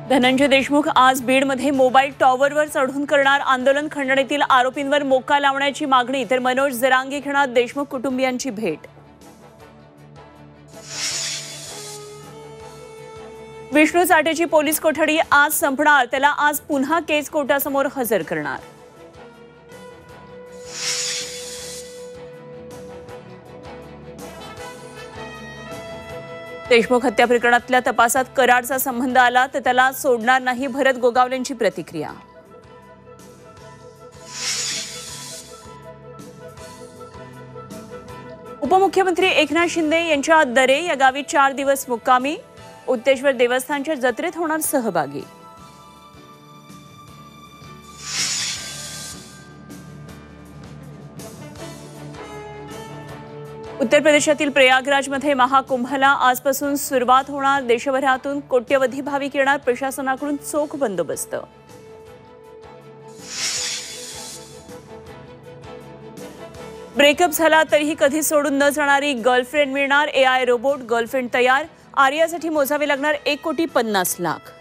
धनंजय देशमुख आज बीडमध्ये मोबाईल टॉवरवर चढून करणार आंदोलन. खंडणीतील आरोपींवर मोका लावण्याची मागणी. तर मनोज जरांगे घेणार देशमुख कुटुंबियांची भेट. विष्णू चाटेची पोलीस कोठडी आज संपणार. त्याला आज पुन्हा केस कोर्टासमोर हजर करणार. देशमुख हत्या प्रकरणातल्या तपासात कराडचा संबंध आला तर त्याला सोडणार नाही, भरत गोगावलेंची प्रतिक्रिया. उपमुख्यमंत्री एकनाथ शिंदे यांच्या दरे या गावी 4 दिवस मुक्कामी. उत्तेश्वर देवस्थानच्या जत्रेत होणार सहभागी. उत्तर प्रदेशातील प्रयागराजमध्ये महाकुंभला आजपासून सुरुवात होणार. देशभरातून कोट्यवधी भाविक येणार. प्रशासनाकडून चोख बंदोबस्त. ब्रेकअप झाला तरीही कधी सोडून न जाणारी गर्लफ्रेंड मिळणार. AI रोबोट गर्लफ्रेंड तयार. आर्यासाठी मोजावे लागणार 1,50,00,000.